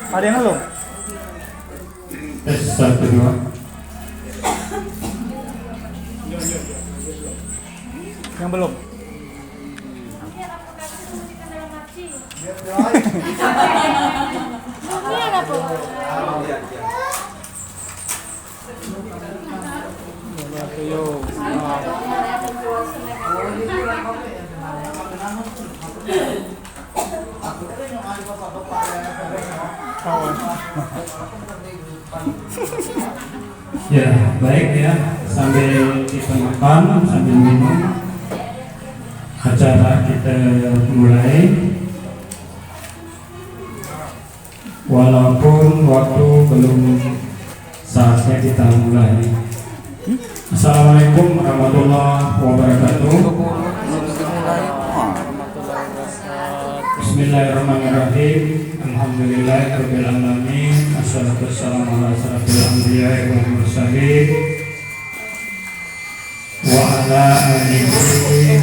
Ada yang belum? Tes 1 2. Yang belum? Ya, baik ya. Sambil kita makan, sambil minum, acara kita mulai. Walaupun waktu belum saatnya kita mulai. Assalamualaikum warahmatullahi wabarakatuh. Bismillahirrahmanirrahim. Alhamdulillahirabbil alamin. Assalatu wassalamu ala asyrafil anbiya'i wal mursalin wa ala alihi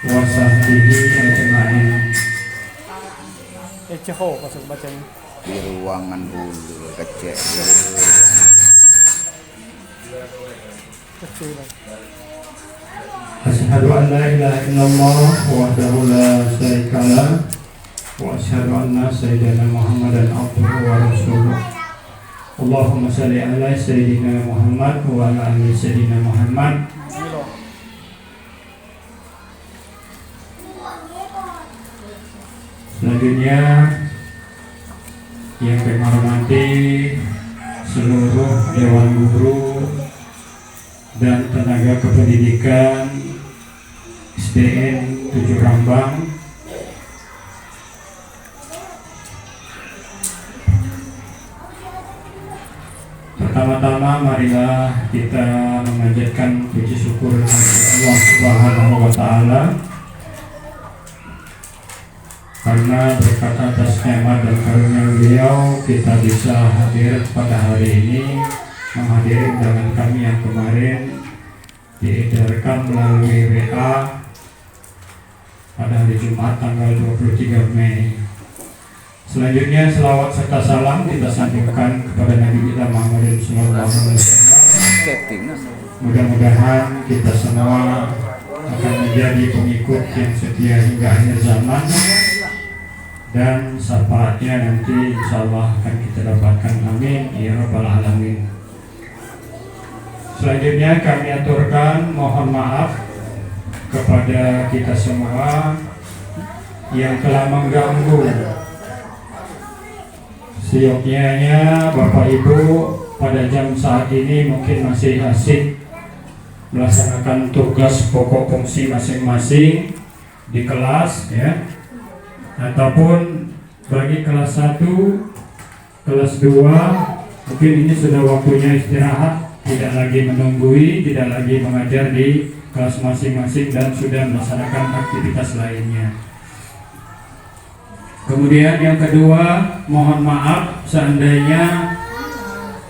wa sahbihi ajma'in. Ceho masuk bacanya. Di ruangan dulu kecil. Kecil. Asyhadu an la ilaha illallah wahdahu la syarika lah wa asyhadu anna sayyidina Muhammadan abduhu wa rasuluh. Allahumma shalli ala sayyidina Muhammad wa ala ali sayyidina Muhammad. Selanjutnya yang kami hormati seluruh dewan guru dan tenaga kependidikan SDN 7 Rambang. Pertama-tama marilah kita memanjatkan puji syukur kepada Allah Subhanahu wa taala karena berkat atas nikmat dan karunia beliau kita bisa hadir pada hari ini, menghadiri undangan kami yang kemarin diedarkan melalui WA pada hari Jumat tanggal 23 Mei. Selanjutnya selawat serta salam kita sampaikan kepada Nabi kita Muhammad SAW. Mudah-mudahan kita semua akan menjadi pengikut yang setia hingga akhir zaman, dan syafaatnya nanti insyaallah akan kita dapatkan, amin ya rabbal alamin. Selanjutnya kami aturkan mohon maaf kepada kita semua yang telah mengganggu sioknya Bapak Ibu pada jam saat ini mungkin masih asik melaksanakan tugas pokok fungsi masing-masing di kelas ya, ataupun bagi kelas 1, kelas 2 mungkin ini sudah waktunya istirahat, tidak lagi menunggui, tidak lagi mengajar di kelas masing-masing dan sudah melaksanakan aktivitas lainnya. Kemudian yang kedua, mohon maaf seandainya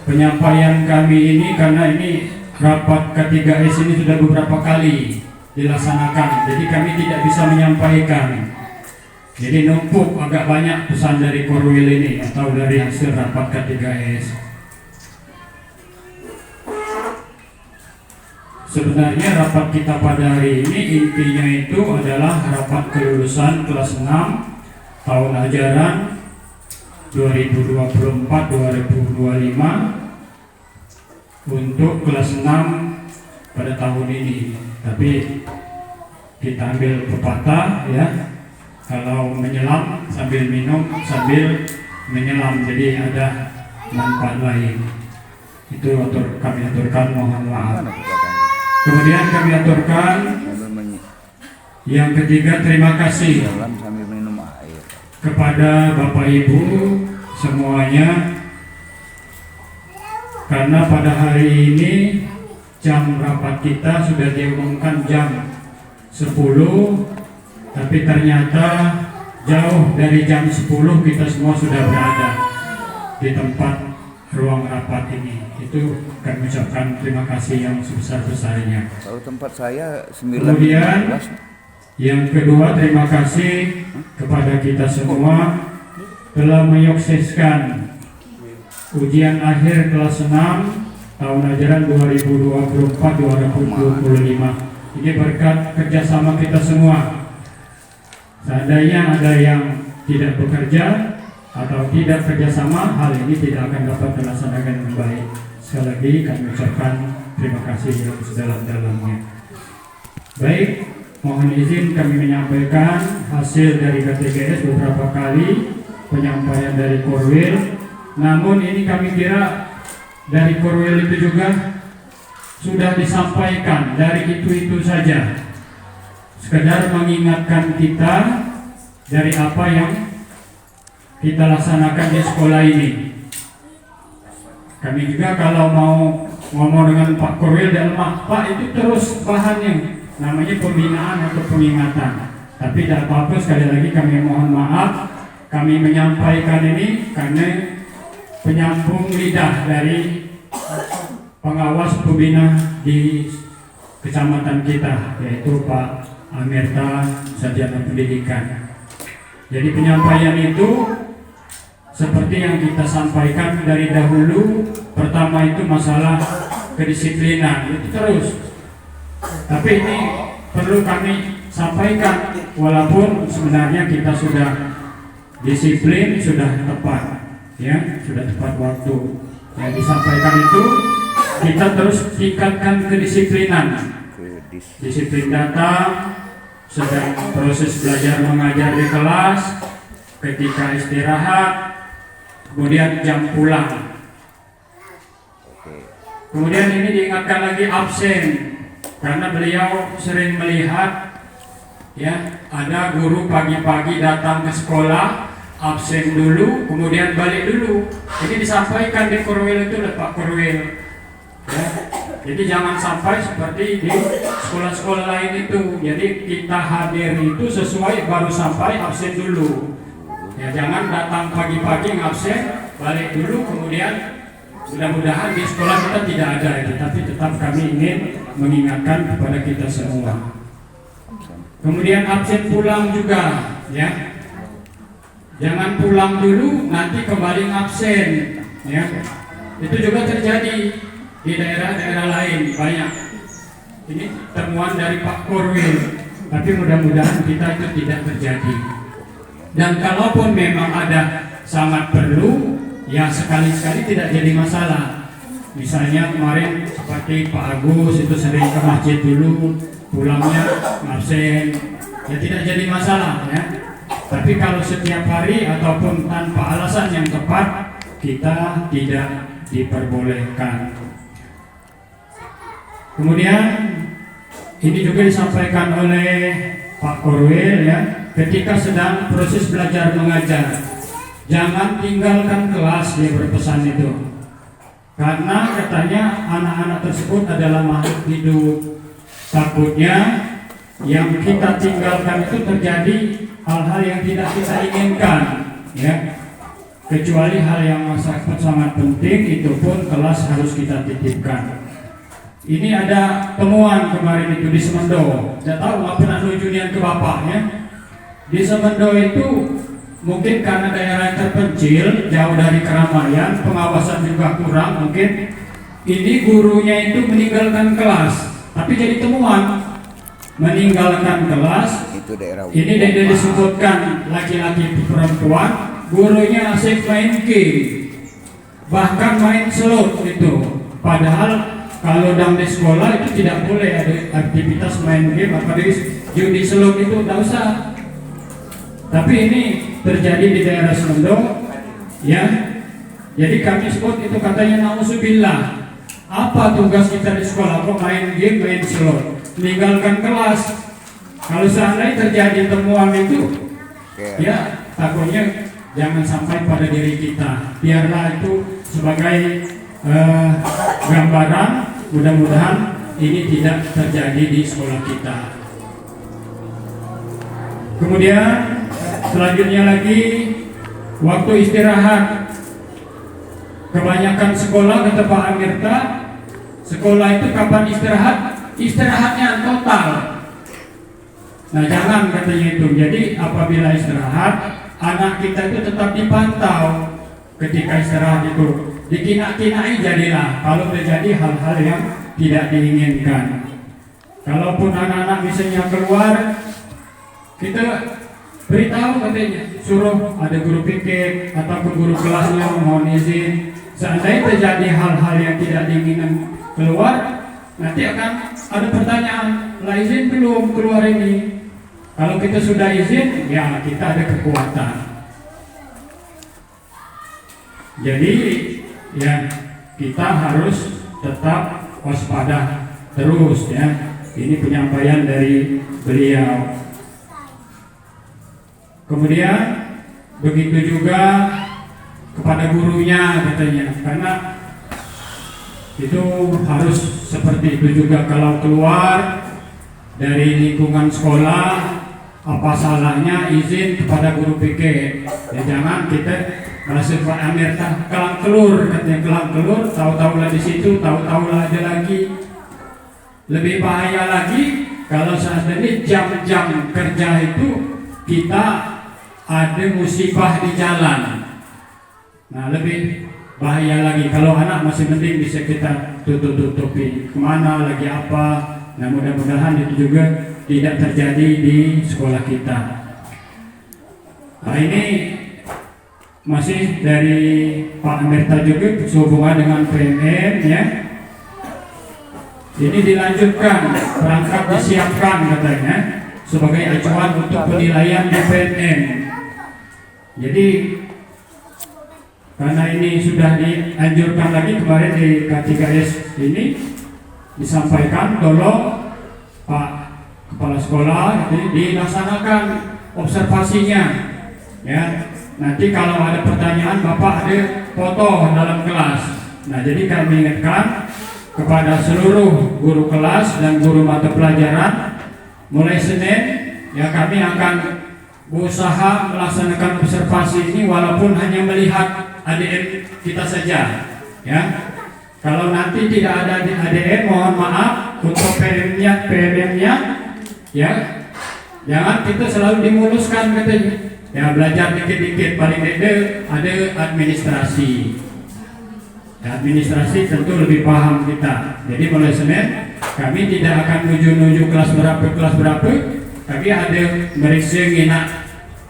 penyampaian kami ini, karena ini rapat K3S ini sudah beberapa kali dilaksanakan, jadi kami tidak bisa menyampaikan. Jadi numpuk agak banyak pesan dari Korwil ini atau dari hasil rapat K3S. Sebenarnya rapat kita pada hari ini intinya itu adalah rapat kelulusan kelas 6 tahun ajaran 2024-2025 untuk kelas 6 pada tahun ini. Tapi kita ambil pepatah ya, kalau menyelam sambil minum sambil menyelam, jadi ada manfaat lain. Itu kami aturkan, mohon maaf. Kemudian kami aturkan yang ketiga, terima kasih kepada Bapak Ibu semuanya, karena pada hari ini jam rapat kita sudah diumumkan jam 10, tapi ternyata jauh dari jam 10 kita semua sudah berada di tempat ruang rapat ini. Itu kami ucapkan terima kasih yang sebesar-besarnya. Kalau tempat saya 9. Kemudian Yang kedua, terima kasih kepada kita semua telah menyukseskan ujian akhir kelas 6 tahun ajaran 2024-2025. Ini berkat kerjasama kita semua. Seandainya ada yang tidak bekerja atau tidak kerjasama, hal ini tidak akan dapat dilaksanakan dengan baik. Sekali lagi kami ucapkan terima kasih yang sedalam-dalamnya. Baik, mohon izin kami menyampaikan hasil dari KTGS beberapa kali penyampaian dari Korwil. Namun ini kami kira dari Korwil itu juga sudah disampaikan, dari itu saja. Sekedar mengingatkan kita dari apa yang kita laksanakan di sekolah ini. Kami juga kalau mau ngomong dengan Pak Korwil dan Pak itu terus bahannya namanya pembinaan atau pengingatan. Tapi tidak apa-apa, sekali lagi kami mohon maaf, kami menyampaikan ini karena penyambung lidah dari pengawas pembina di kecamatan kita, yaitu Pak Amirta Sarjana Pendidikan. Jadi penyampaian itu seperti yang kita sampaikan dari dahulu. Pertama itu masalah kedisiplinan, itu terus. Tapi ini perlu kami sampaikan, walaupun sebenarnya kita sudah disiplin, sudah tepat, ya, sudah tepat waktu. Yang disampaikan itu kita terus tingkatkan kedisiplinan. Disiplin datang, sedang proses belajar mengajar di kelas, ketika istirahat, kemudian jam pulang. Kemudian ini diingatkan lagi absen, karena beliau sering melihat, ya, ada guru pagi-pagi datang ke sekolah, absen dulu, kemudian balik dulu. Ini disampaikan di Korwil itu, Pak Korwil. Ya. Jadi jangan sampai seperti di sekolah-sekolah lain itu. Jadi kita hadir itu sesuai, baru sampai absen dulu. Ya, jangan datang pagi-pagi ngabsen, balik dulu, kemudian mudah-mudahan di sekolah kita tidak ada itu. Tapi tetap kami ingin mengingatkan kepada kita semua. Kemudian absen pulang juga, ya. Jangan pulang dulu, nanti kembali ngabsen, ya. Itu juga terjadi di daerah-daerah lain, banyak. Ini temuan dari Pak Korwil, tapi mudah-mudahan kita itu tidak terjadi. Dan kalaupun memang ada sangat perlu, ya sekali-sekali tidak jadi masalah. Misalnya kemarin seperti Pak Agus itu sering ke masjid dulu, pulangnya ngabsen, ya tidak jadi masalah, ya. Tapi kalau setiap hari ataupun tanpa alasan yang tepat, kita tidak diperbolehkan. Kemudian ini juga disampaikan oleh Pak Korwil, ya, ketika sedang proses belajar mengajar, jangan tinggalkan kelas, dia berpesan itu. Karena katanya anak-anak tersebut adalah makhluk hidup. Takutnya yang kita tinggalkan itu terjadi hal-hal yang tidak kita inginkan, ya. Kecuali hal yang sangat penting, itu pun kelas harus kita titipkan. Ini ada temuan kemarin itu di Semendo. Tidak tahu nggak pernah nunjukin ke bapaknya. Di Semendo itu mungkin karena daerah terpencil, jauh dari keramaian, pengawasan juga kurang mungkin. Ini gurunya itu meninggalkan kelas, tapi jadi temuan meninggalkan kelas. Itu daerah ini disebutkan laki-laki perempuan, gurunya asik main game, bahkan main slot itu. Padahal kalau dalam di sekolah itu tidak boleh ada aktivitas main game, apalagi judi slot itu tidak usah. Tapi ini terjadi di daerah Semendo, ya. Jadi kami sebut itu katanya nauzubillah. Apa tugas kita di sekolah? Kok main game, main slot, meninggalkan kelas? Kalau seandainya terjadi temuan itu, ya takutnya jangan sampai pada diri kita. Biarlah itu sebagai gambaran, mudah-mudahan ini tidak terjadi di sekolah kita. Kemudian selanjutnya lagi waktu istirahat. Kebanyakan sekolah, kata Pak Amirta, sekolah itu kapan istirahat? Istirahatnya total Nah jangan katanya itu. Jadi apabila istirahat, anak kita itu tetap dipantau ketika istirahat itu. Dikina-kinai jadilah kalau terjadi hal-hal yang tidak diinginkan. Kalaupun anak-anak misalnya keluar, kita beritahu katanya, suruh ada guru piket ataupun guru kelasnya mohon izin. Seandainya terjadi hal-hal yang tidak diinginkan keluar, nanti akan ada pertanyaan, lah izin belum keluar ini. Kalau kita sudah izin, ya kita ada kekuatan. Jadi ya kita harus tetap waspada terus ya. Ini penyampaian dari beliau. Kemudian begitu juga kepada gurunya katanya, karena itu harus seperti itu juga. Kalau keluar dari lingkungan sekolah, apa salahnya izin kepada guru piket? Ya jangan kita merasa Pak Amir kelang kelur, katanya kelang kelur, tahu-tahu lah di situ, tahu-tahu lah ada lagi. Lebih bahaya lagi kalau saat ini jam-jam kerja itu kita ada musibah di jalan. Nah lebih bahaya lagi kalau anak masih penting bisa kita tutup-tutupi kemana lagi apa. Nah mudah-mudahan itu juga tidak terjadi di sekolah kita. Nah ini masih dari Pak Amirta juga sehubungan dengan PMN ya. Ini dilanjutkan, perangkat disiapkan katanya sebagai acuan untuk penilaian di PMN. Jadi karena ini sudah dianjurkan lagi kemarin di K3S ini disampaikan, tolong Pak Kepala Sekolah dilaksanakan observasinya ya. Nanti kalau ada pertanyaan Bapak ada foto dalam kelas. Nah jadi kami ingatkan kepada seluruh guru kelas dan guru mata pelajaran, mulai Senin ya kami akan berusaha melaksanakan observasi ini walaupun hanya melihat ADN kita saja ya. Kalau nanti tidak ada di ADN, mohon maaf untuk PMM-nya ya, jangan kita selalu dimuluskan katanya ya, belajar dikit-dikit, paling tidak ada administrasi ya, administrasi tentu lebih paham kita. Jadi mulai Senin kami tidak akan nuju kelas berapa, tapi ada meriksa ngina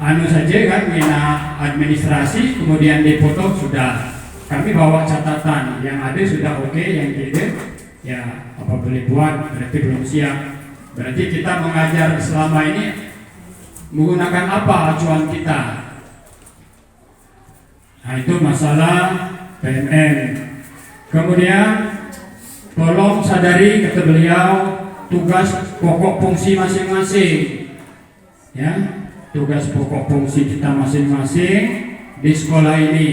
anu saja kan, ngina administrasi, kemudian dipoto sudah. Kami bawa catatan, yang ada sudah oke, yang tidak ya apa boleh buat, berarti belum siap. Berarti kita mengajar selama ini menggunakan apa acuan kita. Nah itu masalah PMN. Kemudian tolong sadari kata beliau tugas pokok fungsi masing-masing ya, tugas pokok fungsi kita masing-masing di sekolah ini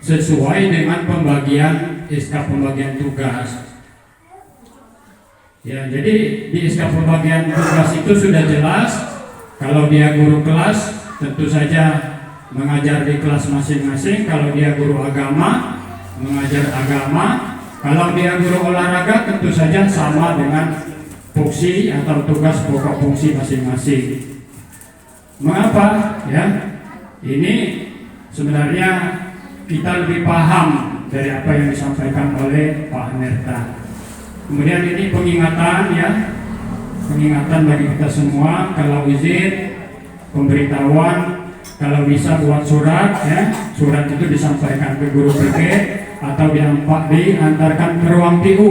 sesuai dengan pembagian SK pembagian tugas ya. Jadi di SK pembagian tugas itu sudah jelas, kalau dia guru kelas tentu saja mengajar di kelas masing-masing, kalau dia guru agama mengajar agama, kalau dia guru olahraga tentu saja sama dengan fungsi atau tugas pokok fungsi masing-masing. Mengapa ya? Ini sebenarnya kita lebih paham dari apa yang disampaikan oleh Pak Amirta. Kemudian ini pengingatan ya, pengingatan bagi kita semua, kalau izin pemberitahuan, kalau bisa buat surat ya, surat itu disampaikan ke guru PK atau diantarkan ke ruang TU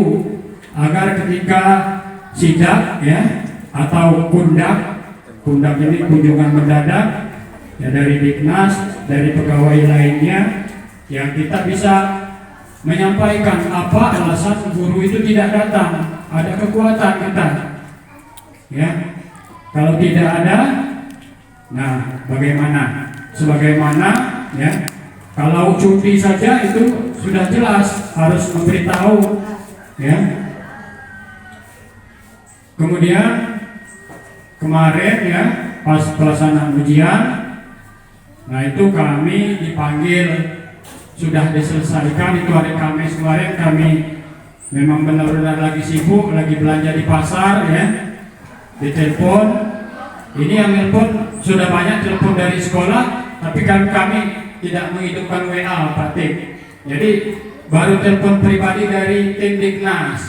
agar ketika sidak ya atau kundak ini kunjungan mendadak ya dari Diknas, dari pegawai lainnya, yang kita bisa menyampaikan apa alasan guru itu tidak datang, ada kekuatan kita ya. Kalau tidak ada, nah bagaimana? Sebagaimana ya, kalau cuti saja itu sudah jelas harus memberitahu ya. Kemudian kemarin ya pas pelaksanaan ujian, nah itu kami dipanggil, sudah diselesaikan itu hari Kamis kemarin. Kami memang benar-benar lagi sibuk, lagi belanja di pasar ya, ditelepon Ini yang telepon sudah banyak telepon dari sekolah, tapi kami tidak menghidupkan WA Pak Tim. Jadi baru telepon pribadi dari tim Dignas.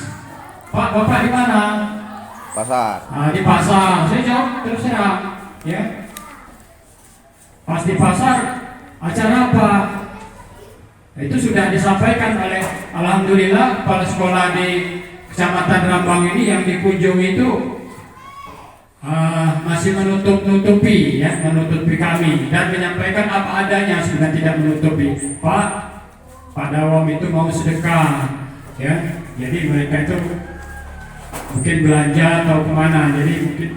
Pak, Bapak di mana? Pasar. Nah, di pasar. Saya jawab terus terang, ya. Pas di pasar, acara apa? Itu sudah disampaikan oleh alhamdulillah kepala sekolah di Kecamatan Rambang ini yang dikunjungi itu masih menutupi kami dan menyampaikan apa adanya, sudah tidak menutupi. Pak Dawam itu mau sedekah, ya. Jadi mereka itu mungkin belanja atau kemana. Jadi mungkin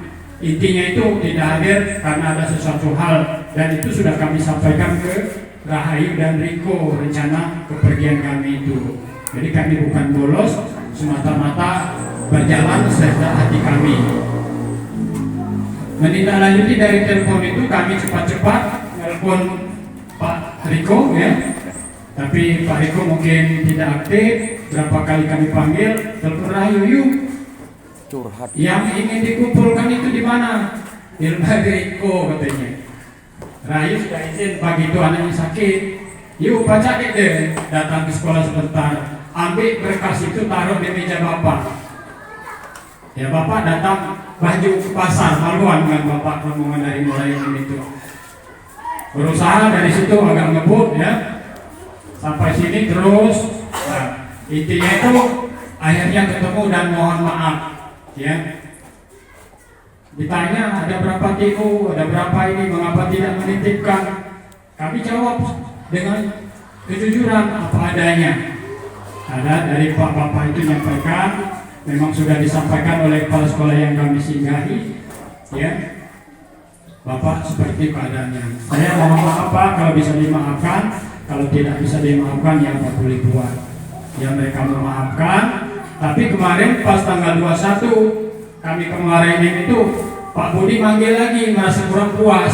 intinya itu tidak hadir karena ada sesuatu hal, dan itu sudah kami sampaikan ke Rahayu dan Riko rencana kepergian kami itu. Jadi kami bukan bolos, semata-mata berjalan serta hati kami. Menindaklanjuti dari telepon itu, kami cepat-cepat telepon Pak Riko, ya. Tapi Pak Riko mungkin tidak aktif. Berapa kali kami panggil, telepon Rahayu, yuk. Curhat. Yang ingin dikumpulkan itu di mana? Di lembaga Riko katanya. Rahayu sudah izin pagi itu anaknya sakit. Yuk baca deh, datang ke sekolah sebentar. Ambil berkas itu, taruh di meja Bapak. Ya, Bapak datang baju ke pasar, maluan kan Bapak rombongan dari mulai ini itu. Berusaha dari situ agak ngebut, ya. Sampai sini terus. Nah, intinya itu akhirnya ketemu dan mohon maaf, ya. Ditanya ada berapa TU, ada berapa ini, mengapa tidak menitipkan? Kami jawab dengan kejujuran apa adanya. Ada dari Pak Bapak itu menyampaikan, memang sudah disampaikan oleh kepala sekolah yang kami singgahi, ya. Bapak seperti keadaannya. Saya mohon maaf Pak kalau bisa dimaafkan, kalau tidak bisa dimaafkan ya Pak boleh buat. Ya mereka memaafkan, tapi kemarin pas tanggal 21 kami kemarin itu Pak Budi manggil lagi, merasa kurang puas.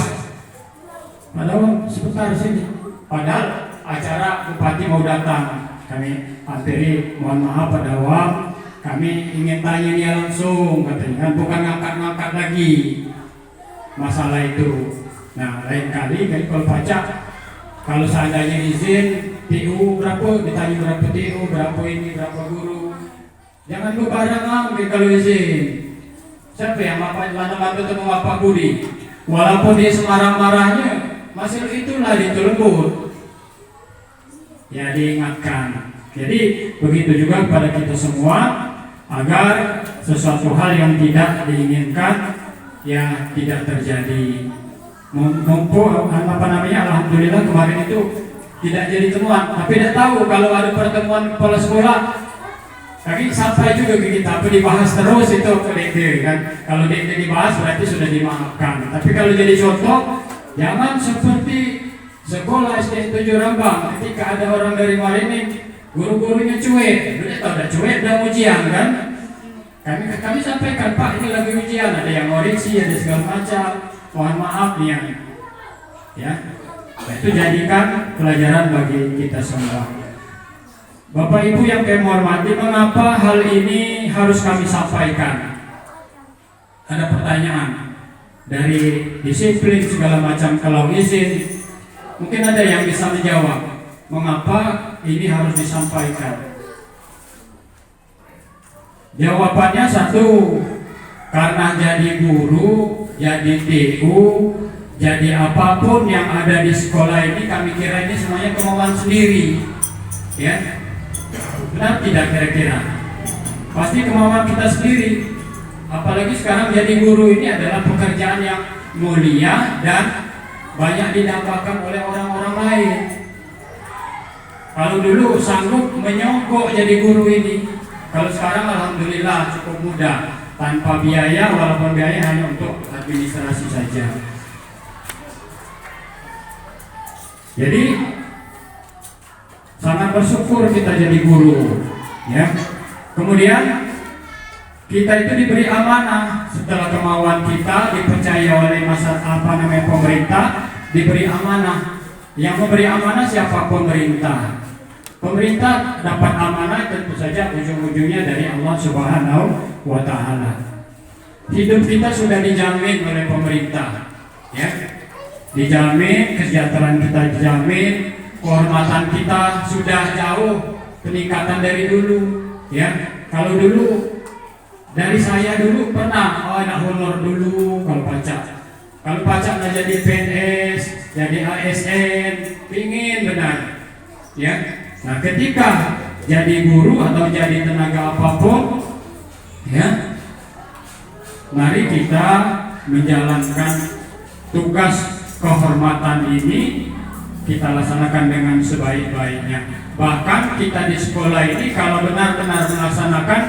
Padahal sebentar sini. Padahal acara Bupati mau datang. Kami hampiri, mohon maaf Pak Dawam, kami ingin tanya dia langsung katanya, kan bukan ngangkat-ngangkat lagi masalah itu. Nah lain kali kalau baca, kalau seandainya izin TU berapa, ditanya berapa TU, berapa ini, berapa guru, jangan bebarengan kalau izin. Siapa yang mana ketemu Pak Budi, walaupun dia semarah-marahnya, masih itulah ditulembut. Ya diingatkan. Jadi begitu juga kepada kita semua, agar sesuatu hal yang tidak diinginkan ya tidak terjadi. Mumpung alhamdulillah kemarin itu tidak jadi temuan, tapi tidak tahu kalau ada pertemuan kepala sekolah. Kami sampai juga ke kita, tapi dibahas terus itu ke DD kan. Kalau DD dibahas berarti sudah dimaafkan. Tapi kalau jadi contoh, jangan seperti sekolah SD 7 Rambang ketika ada orang dari Marini, guru-gurunya cuek, udah cuek, udah ujian kan. Kami sampaikan Pak ini lagi ujian, ada yang oriksi, ada segala macam. Mohon maaf nih ya. Nah, itu jadikan pelajaran bagi kita semua. Bapak Ibu yang kami hormati, mengapa hal ini harus kami sampaikan? Ada pertanyaan dari disiplin segala macam, kalau izin mungkin ada yang bisa menjawab mengapa ini harus disampaikan. Jawabannya satu, karena jadi guru, jadi TU, jadi apapun yang ada di sekolah ini, kami kira ini semuanya kemauan sendiri, ya. Benar tidak kira-kira? Pasti kemauan kita sendiri. Apalagi sekarang jadi guru ini adalah pekerjaan yang mulia dan banyak didambakan oleh orang-orang lain. Kalau dulu sanggup menyogok jadi guru ini, kalau sekarang alhamdulillah cukup mudah, tanpa biaya, walaupun biaya hanya untuk administrasi saja. Jadi sangat bersyukur kita jadi guru, ya. Kemudian kita itu diberi amanah setelah kemauan kita, dipercaya oleh pemerintah, diberi amanah. Yang memberi amanah siapa? Pemerintah. Pemerintah dapat amanah tentu saja ujung-ujungnya dari Allah Subhanahu wa Ta'ala. hidup kita sudah dijamin oleh pemerintah, ya, dijamin, kesejahteraan kita dijamin, kehormatan kita sudah jauh peningkatan dari dulu, ya. Kalau dulu dari saya dulu pernah anak honor dulu kalau pajak nggak jadi PNS, jadi ASN, pingin benar, ya. Nah, ketika jadi guru atau jadi tenaga apapun, ya, mari kita menjalankan tugas kehormatan ini, kita laksanakan dengan sebaik-baiknya. Bahkan kita di sekolah ini kalau benar-benar melaksanakan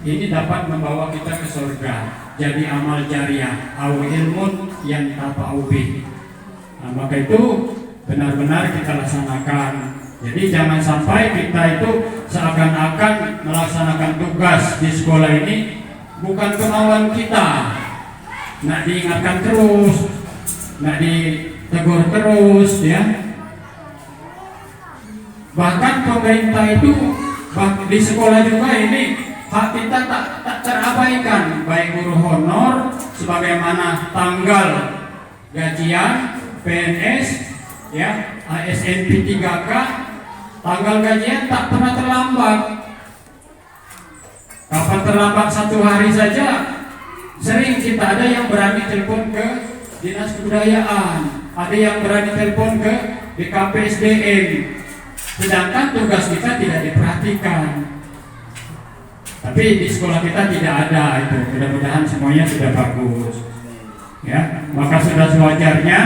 ini dapat membawa kita ke surga. Jadi amal jariah, au ilmun yang tafa'u bih. Nah, maka itu benar-benar kita laksanakan. Jadi jangan sampai kita itu seakan-akan melaksanakan tugas di sekolah ini bukan kemauan kita. Nak diingatkan terus, nak ditegur terus, ya. Bahkan pemerintah itu di sekolah juga ini hak kita tak terabaikan, baik guru honor sebagaimana tanggal gajian PNS, ya, ASN P3K, tanggal gajian tak pernah terlambat. Kapan terlambat 1 hari saja, sering kita ada yang berani telepon ke Dinas Kebudayaan, ada yang berani telepon ke BKPSDM, sedangkan tugas kita tidak diperhatikan. Tapi di sekolah kita tidak ada itu. Mudah-mudahan semuanya sudah bagus, ya. Maka sudah sewajarnya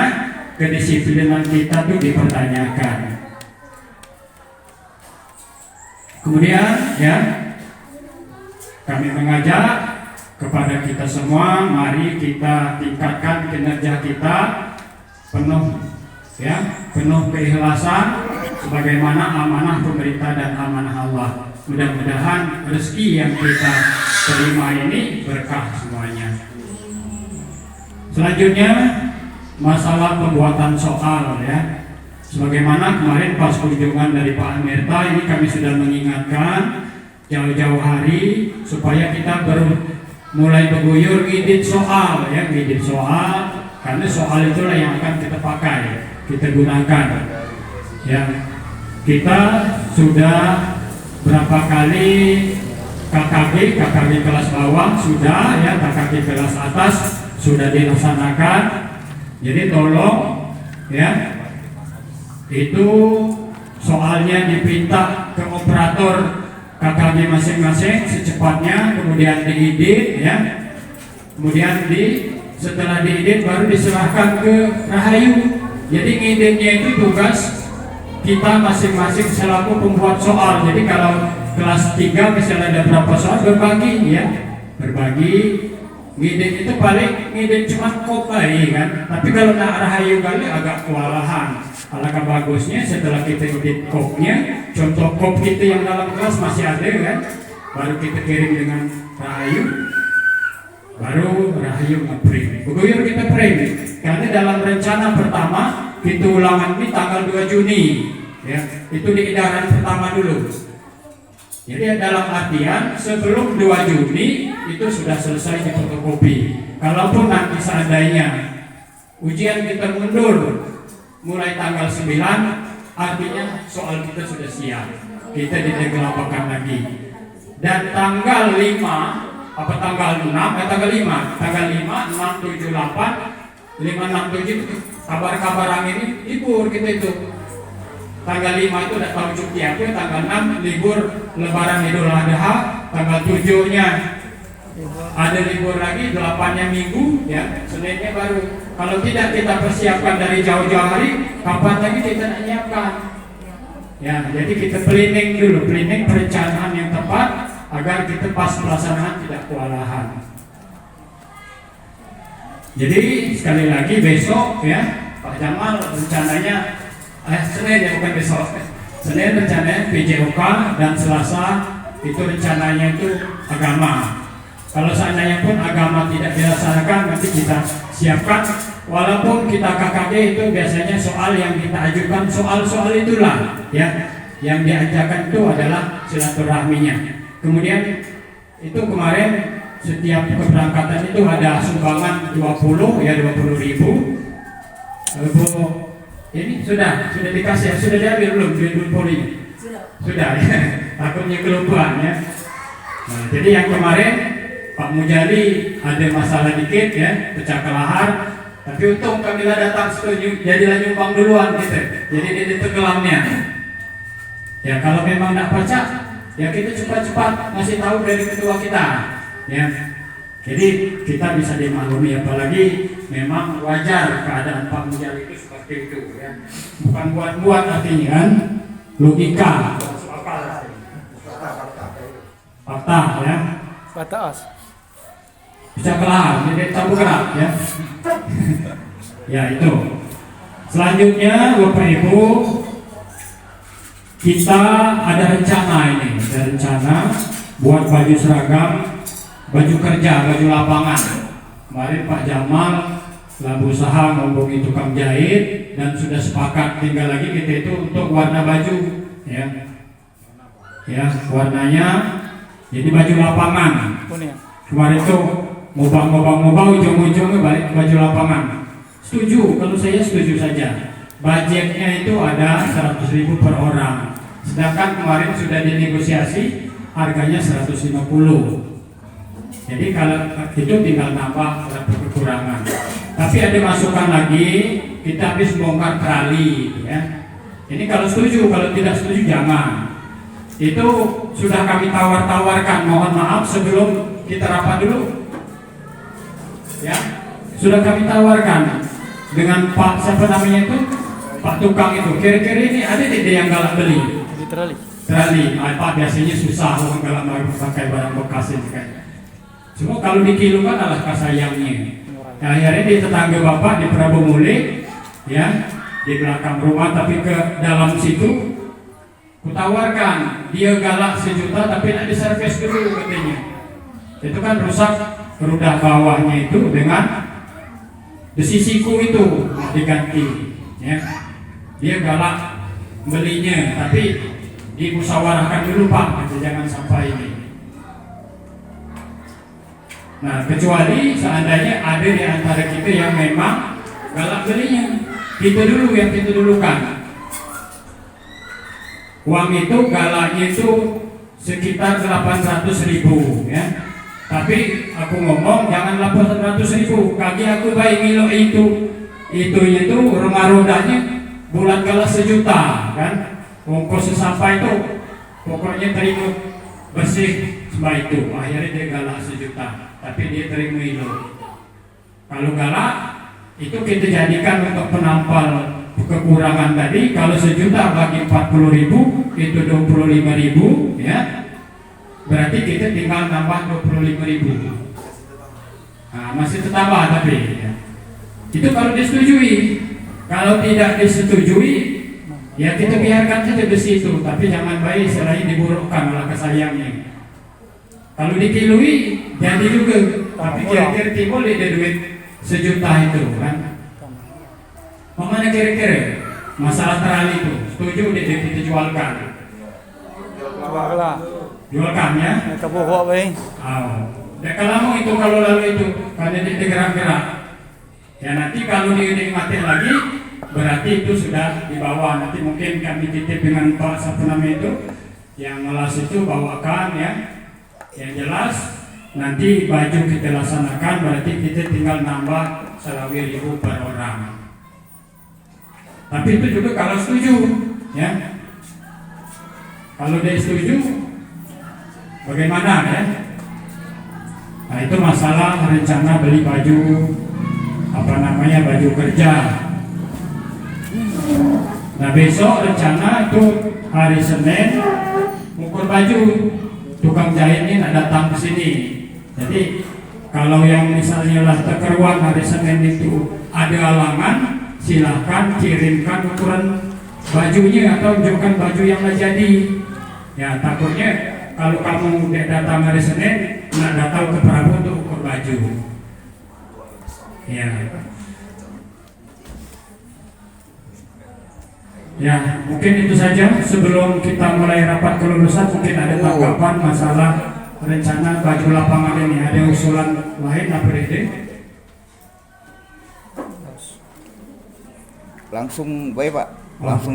kedisiplinan kita itu dipertanyakan. Kemudian, ya, kami mengajak kepada kita semua, mari kita tingkatkan kinerja kita penuh, ya, penuh keikhlasan sebagaimana amanah pemerintah dan amanah Allah. Mudah-mudahan rezeki yang kita terima ini berkah semuanya. Selanjutnya masalah pembuatan soal, ya. Sebagaimana kemarin pas kunjungan dari Pak Amirta ini kami sudah mengingatkan jauh-jauh hari supaya kita mulai berguyur ngidit soal, ya, ngidit soal, karena soal itulah yang akan kita pakai, kita gunakan. Ya, kita sudah berapa kali KKB kelas bawah sudah, ya, KKB kelas atas sudah dilaksanakan. Jadi tolong, ya, itu soalnya dipinta ke operator KKB masing-masing secepatnya, kemudian diedit, ya, kemudian setelah diedit baru diserahkan ke Rahayu. Jadi ngeditnya itu tugas kita masing-masing selaku pembuat soal. Jadi kalau kelas 3 misalnya ada berapa soal, berbagi, ya, berbagi. Ngedit itu paling ngedit cuma kop baik, kan. Tapi kalau nak Rahayu kali agak kewalahan. Alangkah bagusnya setelah kita edit kopnya, contoh kop kita yang dalam kelas masih ada, kan, baru kita kirim dengan Rahayu, baru Rahayu nge-print. Beguyur kita print, karena dalam rencana pertama kita ulangan ini tanggal 2 Juni, ya, itu di edaran pertama dulu. Jadi dalam artian sebelum 2 Juni itu sudah selesai di fotokopi. Kalaupun nanti seandainya ujian kita mundur mulai tanggal 9, artinya soal kita sudah siap, kita didegelapkan lagi. Dan tanggal 5, apa tanggal 6, tanggal 5, 6, 7, 8, 5, 6, 7 kabar-kabar angin ini libur kita itu. Tanggal 5 itu udah tahu cuti apa, tanggal 6 libur Lebaran Idul Adha, tanggal 7-nya ada libur lagi, 8-nya Minggu, ya, Seninnya baru. Kalau tidak kita persiapkan dari jauh-jauh hari, kapan lagi kita nak nyiapkan? Ya, jadi kita planning dulu, planning perencanaan yang tepat agar kita pas pelaksanaan tidak kewalahan. Jadi sekali lagi besok, ya, Pak Jamal rencananya Senin, ya, bukan besok. Senin rencananya PJOK dan Selasa itu rencananya itu agama. Kalau seandainya pun agama tidak dilaksanakan, nanti kita siapkan. Walaupun kita KKG itu biasanya soal yang kita ajukan soal-soal itulah, ya, yang diajarkan itu adalah silaturahminya. Kemudian itu kemarin setiap keberangkatan itu ada sumbangan 20 ya 20.000. Lalu ini sudah dikasih ya, sudah diambil belum duit poli? Sudah ya. Takutnya kelupaan ya. Nah, jadi yang kemarin Pak Mujali ada masalah dikit ya, pecah kelahar. Tapi untung Kamila datang setuju, jadilah nyumbang duluan gitu. Jadi dia tenggelamnya. Ya kalau memang tidak baca, ya kita cepat-cepat ngasih tahu dari ketua kita. Ya, jadi kita bisa dimaklumi, apalagi memang wajar keadaan Pak Mujali itu seperti itu. Ya. Bukan buat-buat artinya kan, logika, fakta ya. Batas. Bisa kelahar, jadi tabu gerak ya. Ya itu. Selanjutnya Bapak Ibu, kita ada rencana ini, ada rencana buat baju seragam, baju kerja, baju lapangan. Kemarin Pak Jamal telah berusaha menghubungi tukang jahit dan sudah sepakat, tinggal lagi kita itu untuk warna baju, ya, ya warnanya jadi baju lapangan. Kuning. Kemarin itu ngubah ujung-ujungnya balik ke baju lapangan. Setuju, kalau saya setuju saja. Budgetnya itu ada 100.000 per orang. Sedangkan kemarin sudah dinegosiasi harganya 150. Jadi kalau itu tinggal nambah kekurangan. Tapi ada masukan lagi, kita habis bongkar trali ya. Ini kalau setuju, kalau tidak setuju jangan. Itu sudah kami tawar-tawarkan, mohon maaf sebelum kita rapat dulu. Ya, sudah kami tawarkan dengan Pak siapa namanya itu, Pak tukang itu. Kira-kira ini ada tidak yang galak beli? Di trali. Trali, Pak biasanya susah orang galak pakai barang bekas ini kan. Cuma kalau dikilukan adalah kasayangnya. Nah, akhirnya di tetangga bapak di Prabu Muli, ya di belakang rumah, tapi ke dalam situ, kutawarkan dia galak 1 juta tapi tidak diservis dulu katanya. Itu kan rusak roda bawahnya itu dengan besi siku itu diganti. Ya. Dia galak belinya, tapi dimusyawarahkan dulu Pak, jangan sampai ini. Nah, kecuali seandainya ada di antara kita yang memang galak belinya, kita dulu yang kita dulukan. Uang itu galaknya itu sekitar 800.000 ya. Tapi aku ngomong jangan 800.000, kaki aku baik ngilo itu rumah rodanya bulan galak 1 juta kan. Ongkos sesampai itu pokoknya terima bersih semua itu. Akhirnya dia galak 1 juta, tapi dia terima itu. Kalau galak itu kita jadikan untuk penampal kekurangan tadi. Kalau 1 juta bagi 40.000 itu 25.000 ya. Berarti kita tinggal nambah 25.000. Nah, masih tertambah tapi ya. Itu kalau disetujui. Kalau tidak disetujui, ya kita biarkan saja di situ. Tapi jangan baik selain diburukkan oleh kesayangnya. Kalau dikilui jadi juga. Tapi kira-kira timbul ada duit 1 juta itu kan. Mana kira-kira masalah trali itu setuju kita jualkan? Jualkan. Jualkan ya? Kebuka baik. Oh. Ya kalau itu kalau lalu itu karena dia gerak-gerak. Ya nanti kalau dinikmati lagi berarti itu sudah di bawah. Nanti mungkin kami titip dengan Pak siapa namanya itu yang ngelas itu bawakan ya. Yang jelas nanti baju kita laksanakan berarti kita tinggal nambah 1.000 per orang. Tapi itu juga kalau setuju ya. Kalau dia setuju bagaimana ya? Nah itu masalah rencana beli baju baju kerja. Nah besok rencana itu hari Senin ukur baju, tukang jahit ini datang ke sini. Jadi kalau yang misalnya lah terkeruan hari Senin itu ada halangan, silahkan kirimkan ukuran bajunya atau tunjukkan baju yang sudah jadi. Ya takutnya kalau kamu datang hari Senin, nggak datang ke Prabu untuk ukur baju. Ya. Ya, mungkin itu saja sebelum kita mulai rapat kelulusan. Mungkin ada tanggapan masalah rencana baju lapangan ini? Ada usulan lain apa ide? Langsung baik Pak, langsung